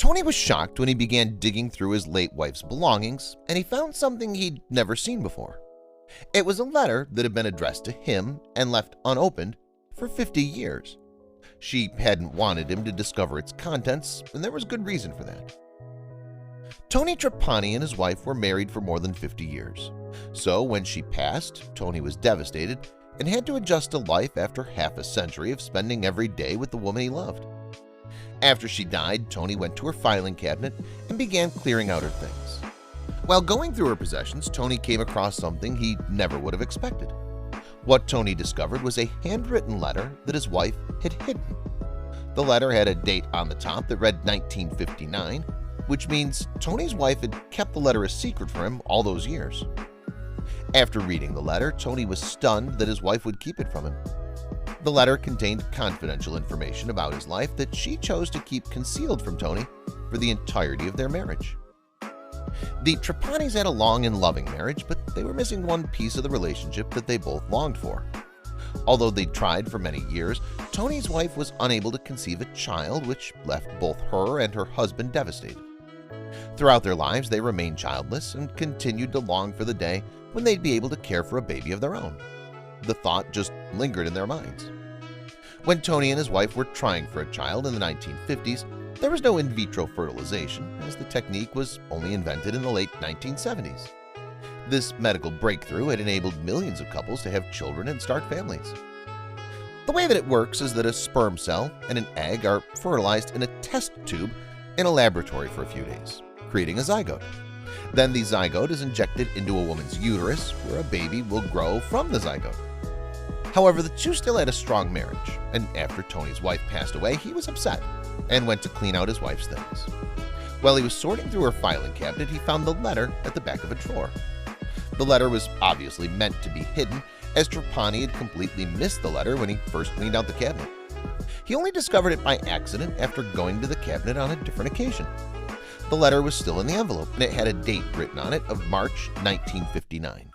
Tony was shocked when he began digging through his late wife's belongings, and he found something he'd never seen before. It was a letter that had been addressed to him and left unopened for 50 years. She hadn't wanted him to discover its contents, and there was good reason for that. Tony Trapani and his wife were married for more than 50 years, so when she passed, Tony was devastated and had to adjust to life after half a century of spending every day with the woman he loved. After she died, Tony went to her filing cabinet and began clearing out her things. While going through her possessions, Tony came across something he never would have expected. What Tony discovered was a handwritten letter that his wife had hidden. The letter had a date on the top that read 1959, which means Tony's wife had kept the letter a secret for him all those years. After reading the letter, Tony was stunned that his wife would keep it from him. The letter contained confidential information about his life that she chose to keep concealed from Tony for the entirety of their marriage. The Trapanis had a long and loving marriage, but they were missing one piece of the relationship that they both longed for. Although they'd tried for many years, Tony's wife was unable to conceive a child, which left both her and her husband devastated. Throughout their lives, they remained childless and continued to long for the day when they'd be able to care for a baby of their own. The thought just lingered in their minds. When Tony and his wife were trying for a child in the 1950s, there was no in vitro fertilization, as the technique was only invented in the late 1970s. This medical breakthrough had enabled millions of couples to have children and start families. The way that it works is that a sperm cell and an egg are fertilized in a test tube in a laboratory for a few days, creating a zygote. Then the zygote is injected into a woman's uterus, where a baby will grow from the zygote. However, the two still had a strong marriage, and after Tony's wife passed away, he was upset and went to clean out his wife's things. While he was sorting through her filing cabinet, he found the letter at the back of a drawer. The letter was obviously meant to be hidden, as Trapani had completely missed the letter when he first cleaned out the cabinet. He only discovered it by accident after going to the cabinet on a different occasion. The letter was still in the envelope, and it had a date written on it of March 1959.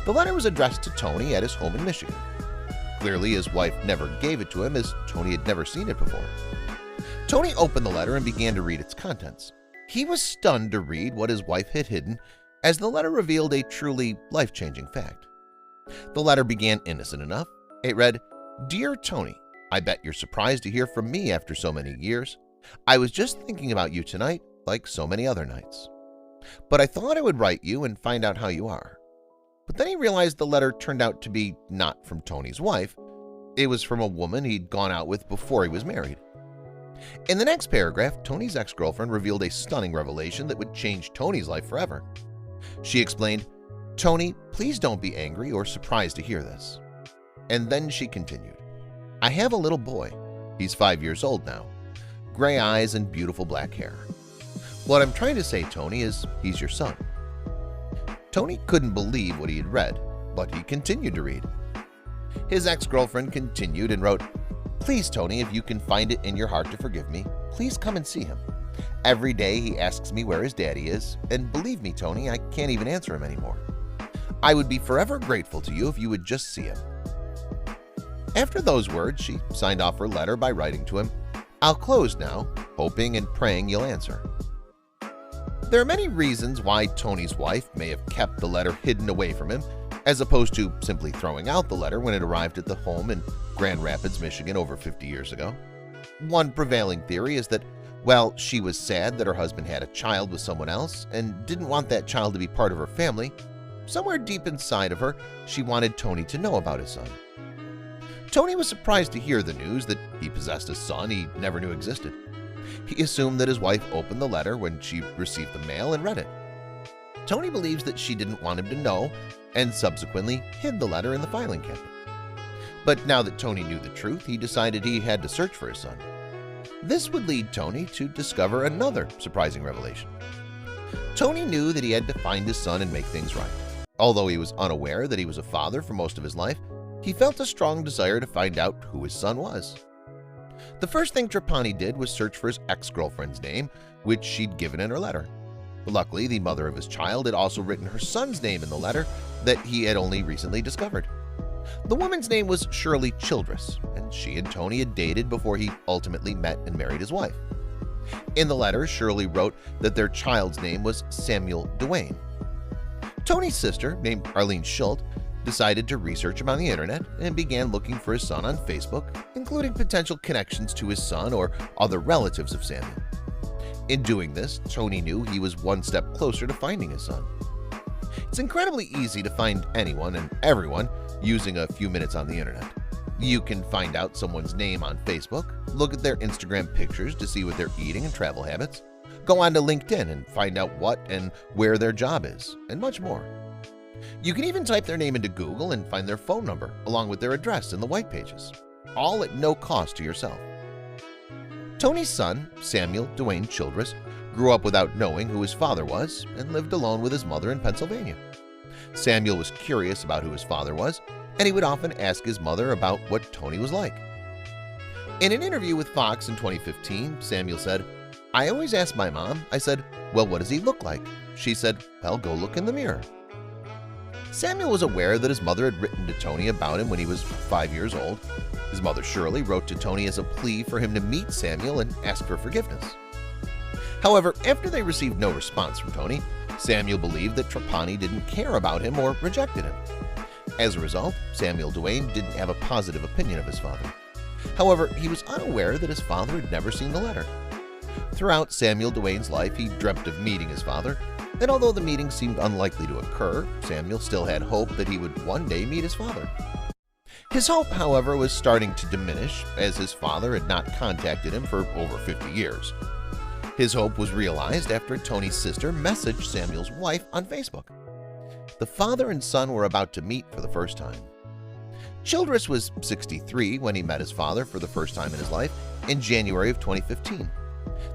The letter was addressed to Tony at his home in Michigan. Clearly, his wife never gave it to him, as Tony had never seen it before. Tony opened the letter and began to read its contents. He was stunned to read what his wife had hidden, as the letter revealed a truly life-changing fact. The letter began innocent enough. It read, "Dear Tony, I bet you're surprised to hear from me after so many years. I was just thinking about you tonight, like so many other nights. But I thought I would write you and find out how you are." But then he realized the letter turned out to be not from Tony's wife. It was from a woman he'd gone out with before he was married. In the next paragraph, Tony's ex-girlfriend revealed a stunning revelation that would change Tony's life forever. She explained, "Tony, please don't be angry or surprised to hear this." And then she continued, "I have a little boy. He's 5 years old now. Gray eyes and beautiful black hair. What I'm trying to say, Tony, is he's your son." Tony couldn't believe what he had read, but he continued to read. His ex-girlfriend continued and wrote, "Please, Tony, if you can find it in your heart to forgive me, please come and see him. Every day he asks me where his daddy is, and believe me, Tony, I can't even answer him anymore. I would be forever grateful to you if you would just see him." After those words, she signed off her letter by writing to him, "I'll close now, hoping and praying you'll answer." There are many reasons why Tony's wife may have kept the letter hidden away from him, as opposed to simply throwing out the letter when it arrived at the home in Grand Rapids, Michigan over 50 years ago. One prevailing theory is that, well, she was sad that her husband had a child with someone else and didn't want that child to be part of her family. Somewhere deep inside of her, she wanted Tony to know about his son. Tony was surprised to hear the news that he possessed a son he never knew existed. He assumed that his wife opened the letter when she received the mail and read it. Tony believes that she didn't want him to know and subsequently hid the letter in the filing cabinet. But now that Tony knew the truth, he decided he had to search for his son. This would lead Tony to discover another surprising revelation. Tony knew that he had to find his son and make things right. Although he was unaware that he was a father for most of his life, he felt a strong desire to find out who his son was. The first thing Trapani did was search for his ex-girlfriend's name, which she'd given in her letter. Luckily, the mother of his child had also written her son's name in the letter that he had only recently discovered. The woman's name was Shirley Childress, and she and Tony had dated before he ultimately met and married his wife. In the letter, Shirley wrote that their child's name was Samuel Duane. Tony's sister, named Arlene Schultz, decided to research him on the internet and began looking for his son on Facebook, including potential connections to his son or other relatives of Samuel. In doing this, Tony knew he was one step closer to finding his son. It's incredibly easy to find anyone and everyone using a few minutes on the internet. You can find out someone's name on Facebook, look at their Instagram pictures to see what they're eating and travel habits, go on to LinkedIn and find out what and where their job is, and much more. You can even type their name into Google and find their phone number along with their address in the white pages, all at no cost to yourself. Tony's son, Samuel Duane Childress, grew up without knowing who his father was and lived alone with his mother in Pennsylvania. Samuel was curious about who his father was, and he would often ask his mother about what Tony was like. In an interview with Fox in 2015, Samuel said, "I always ask my mom, I said, well, what does he look like? She said, well, go look in the mirror." Samuel was aware that his mother had written to Tony about him when he was 5 years old. His mother Shirley wrote to Tony as a plea for him to meet Samuel and ask for forgiveness. However, after they received no response from Tony, Samuel believed that Trapani didn't care about him or rejected him. As a result, Samuel Duane didn't have a positive opinion of his father. However, he was unaware that his father had never seen the letter. Throughout Samuel Duane's life, he dreamt of meeting his father, and although the meeting seemed unlikely to occur, Samuel still had hope that he would one day meet his father. His hope, however, was starting to diminish as his father had not contacted him for over 50 years. His hope was realized after Tony's sister messaged Samuel's wife on Facebook. The father and son were about to meet for the first time. Childress was 63 when he met his father for the first time in his life in January of 2015.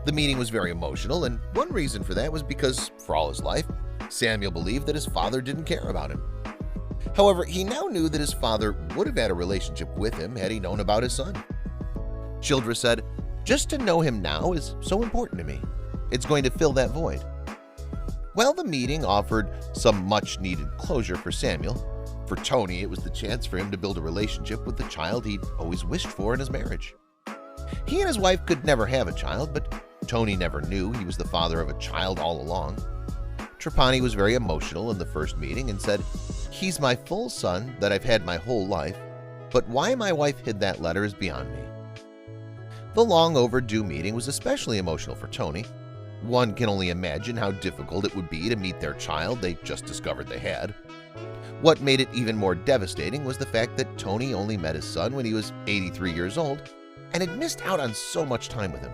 The meeting was very emotional, and one reason for that was because, for all his life, Samuel believed that his father didn't care about him. However, he now knew that his father would have had a relationship with him had he known about his son. Childress said, "Just to know him now is so important to me. It's going to fill that void." While the meeting offered some much-needed closure for Samuel, for Tony it was the chance for him to build a relationship with the child he'd always wished for in his marriage. He and his wife could never have a child, but Tony never knew he was the father of a child all along. Trapani was very emotional in the first meeting and said, "He's my full son that I've had my whole life, but why my wife hid that letter is beyond me." The long overdue meeting was especially emotional for Tony. One can only imagine how difficult it would be to meet their child they just discovered they had. What made it even more devastating was the fact that Tony only met his son when he was 83 years old and had missed out on so much time with him.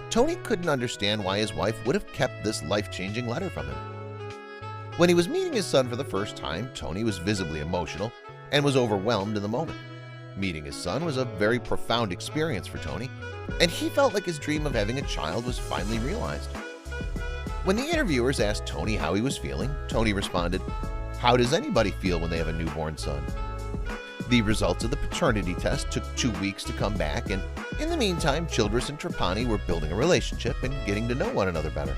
Tony couldn't understand why his wife would have kept this life-changing letter from him. When he was meeting his son for the first time, Tony was visibly emotional and was overwhelmed in the moment. Meeting his son was a very profound experience for Tony, and he felt like his dream of having a child was finally realized. When the interviewers asked Tony how he was feeling, Tony responded, "How does anybody feel when they have a newborn son?" The results of the paternity test took 2 weeks to come back, and in the meantime, Childress and Trapani were building a relationship and getting to know one another better.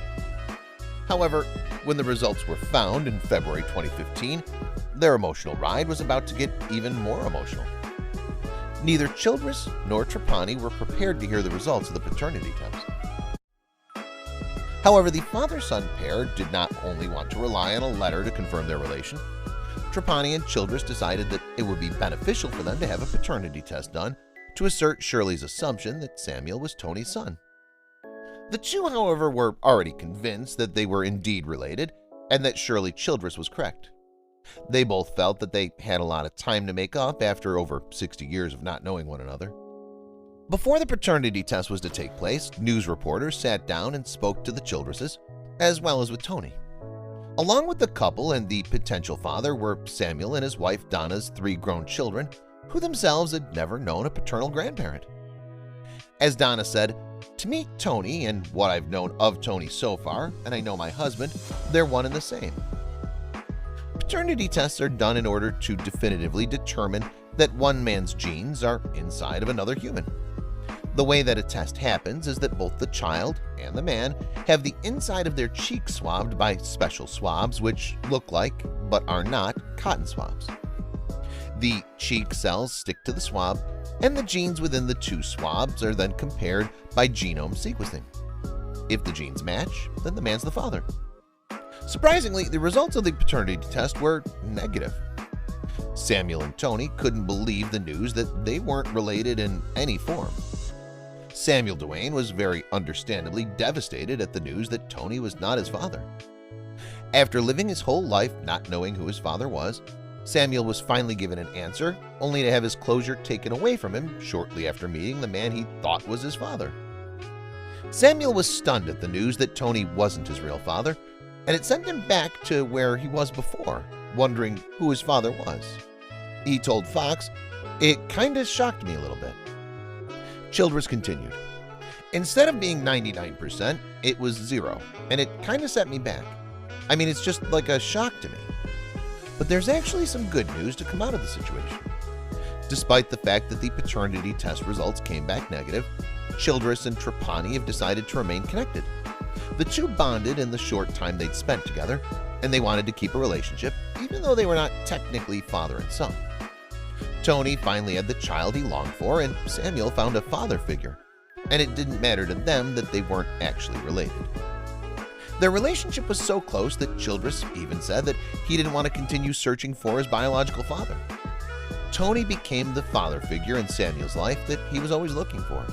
However, when the results were found in February 2015, their emotional ride was about to get even more emotional. Neither Childress nor Trapani were prepared to hear the results of the paternity test. However, the father-son pair did not only want to rely on a letter to confirm their relation. Trapani and Childress decided that it would be beneficial for them to have a paternity test done to assert Shirley's assumption that Samuel was Tony's son. The two, however, were already convinced that they were indeed related and that Shirley Childress was correct. They both felt that they had a lot of time to make up after over 60 years of not knowing one another. Before the paternity test was to take place, news reporters sat down and spoke to the Childresses, as well as with Tony. Along with the couple and the potential father were Samuel and his wife Donna's 3 grown children, who themselves had never known a paternal grandparent. As Donna said, "To meet Tony and what I've known of Tony so far, and I know my husband, they're one and the same." Paternity tests are done in order to definitively determine that one man's genes are inside of another human. The way that a test happens is that both the child and the man have the inside of their cheek swabbed by special swabs which look like, but are not, cotton swabs. The cheek cells stick to the swab, and the genes within the 2 swabs are then compared by genome sequencing. If the genes match, then the man's the father. Surprisingly, the results of the paternity test were negative. Samuel and Tony couldn't believe the news that they weren't related in any form. Samuel Duane was very understandably devastated at the news that Tony was not his father. After living his whole life not knowing who his father was, Samuel was finally given an answer, only to have his closure taken away from him shortly after meeting the man he thought was his father. Samuel was stunned at the news that Tony wasn't his real father, and it sent him back to where he was before, wondering who his father was. He told Fox, "It kinda shocked me a little bit." Childress continued, "Instead of being 99%, it was 0, and it kinda set me back. I mean, it's just like a shock to me. But there's actually some good news to come out of the situation. Despite the fact that the paternity test results came back negative, Childress and Trapani have decided to remain connected. The two bonded in the short time they'd spent together, and they wanted to keep a relationship, even though they were not technically father and son. Tony finally had the child he longed for, and Samuel found a father figure, and it didn't matter to them that they weren't actually related. Their relationship was so close that Childress even said that he didn't want to continue searching for his biological father. Tony became the father figure in Samuel's life that he was always looking for.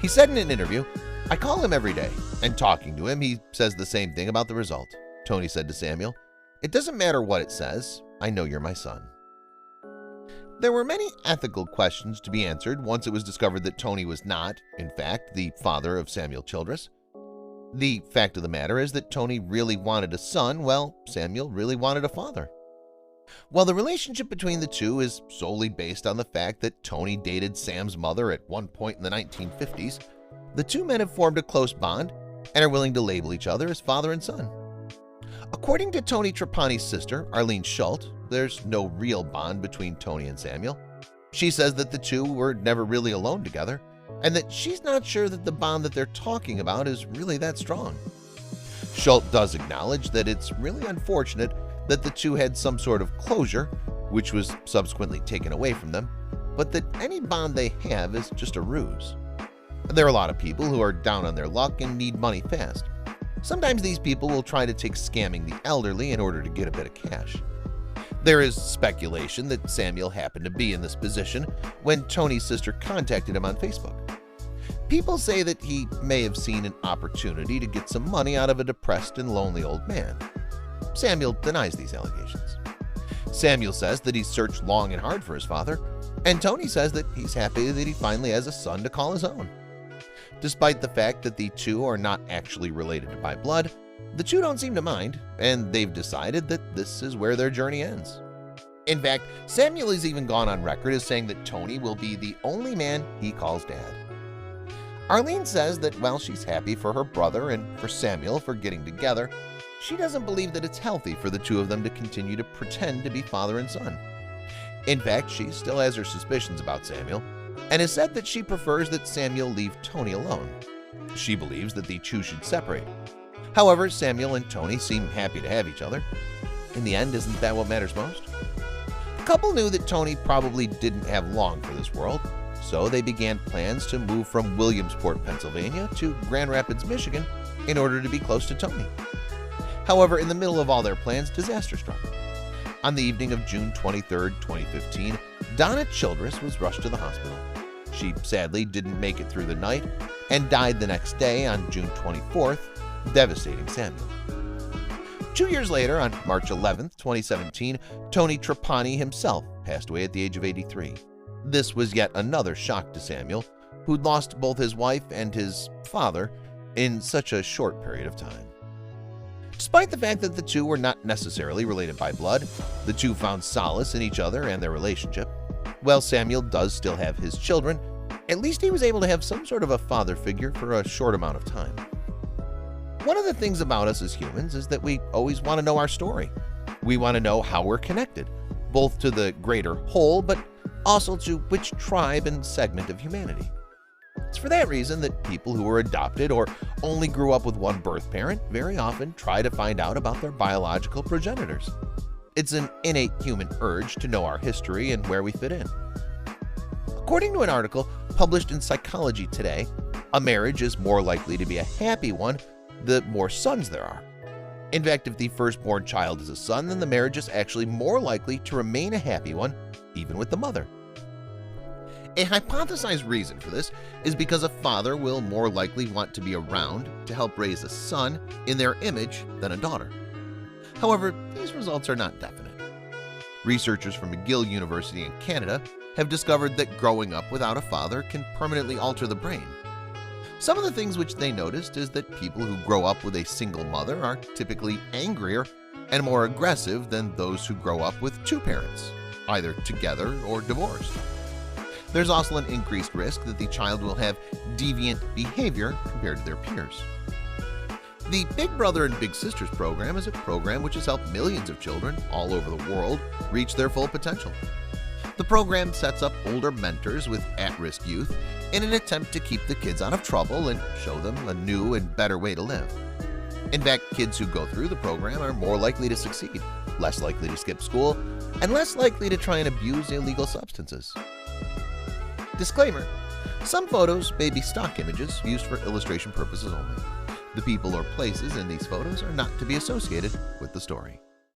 He said in an interview, "I call him every day, and talking to him, he says the same thing about the result." Tony said to Samuel, "It doesn't matter what it says, I know you're my son." There were many ethical questions to be answered once it was discovered that Tony was not, in fact, the father of Samuel Childress. The fact of the matter is that Tony really wanted a son, while Samuel really wanted a father. While the relationship between the two is solely based on the fact that Tony dated Sam's mother at one point in the 1950s, the two men have formed a close bond and are willing to label each other as father and son. According to Tony Trapani's sister, Arlene Schultz, there's no real bond between Tony and Samuel. She says that the two were never really alone together, and that she's not sure that the bond that they're talking about is really that strong. Schultz does acknowledge that it's really unfortunate that the two had some sort of closure, which was subsequently taken away from them, but that any bond they have is just a ruse. There are a lot of people who are down on their luck and need money fast. Sometimes these people will try to take scamming the elderly in order to get a bit of cash. There is speculation that Samuel happened to be in this position when Tony's sister contacted him on Facebook. People say that he may have seen an opportunity to get some money out of a depressed and lonely old man. Samuel denies these allegations. Samuel says that he searched long and hard for his father, and Tony says that he's happy that he finally has a son to call his own. Despite the fact that the two are not actually related by blood, the two don't seem to mind, and they've decided that this is where their journey ends. In fact, Samuel has even gone on record as saying that Tony will be the only man he calls dad. Arlene says that while she's happy for her brother and for Samuel for getting together, she doesn't believe that it's healthy for the two of them to continue to pretend to be father and son. In fact, she still has her suspicions about Samuel, and has said that she prefers that Samuel leave Tony alone. She believes that the two should separate. However, Samuel and Tony seem happy to have each other. In the end, isn't that what matters most? The couple knew that Tony probably didn't have long for this world, so they began plans to move from Williamsport, Pennsylvania to Grand Rapids, Michigan in order to be close to Tony. However, in the middle of all their plans, disaster struck. On the evening of June 23, 2015, Donna Childress was rushed to the hospital. She sadly didn't make it through the night and died the next day on June 24th, devastating Samuel. 2 years later, on March 11, 2017, Tony Trapani himself passed away at the age of 83. This was yet another shock to Samuel, who'd lost both his wife and his father in such a short period of time. Despite the fact that the two were not necessarily related by blood, the two found solace in each other and their relationship. While Samuel does still have his children, at least he was able to have some sort of a father figure for a short amount of time. One of the things about us as humans is that we always want to know our story. We want to know how we're connected, both to the greater whole, but also to which tribe and segment of humanity. It's for that reason that people who are adopted or only grew up with one birth parent very often try to find out about their biological progenitors. It's an innate human urge to know our history and where we fit in. According to an article published in Psychology Today, A marriage is more likely to be a happy one the more sons there are. In fact, if the firstborn child is a son, then the marriage is actually more likely to remain a happy one, even with the mother. A hypothesized reason for this is because a father will more likely want to be around to help raise a son in their image than a daughter. However, these results are not definite. Researchers from McGill University in Canada have discovered that growing up without a father can permanently alter the brain. Some of the things which they noticed is that people who grow up with a single mother are typically angrier and more aggressive than those who grow up with two parents, either together or divorced. There's also an increased risk that the child will have deviant behavior compared to their peers. The Big Brother and Big Sisters program is a program which has helped millions of children all over the world reach their full potential. The program sets up older mentors with at-risk youth in an attempt to keep the kids out of trouble and show them a new and better way to live. In fact, kids who go through the program are more likely to succeed, less likely to skip school, and less likely to try and abuse illegal substances. Disclaimer: some photos may be stock images used for illustration purposes only. The people or places in these photos are not to be associated with the story.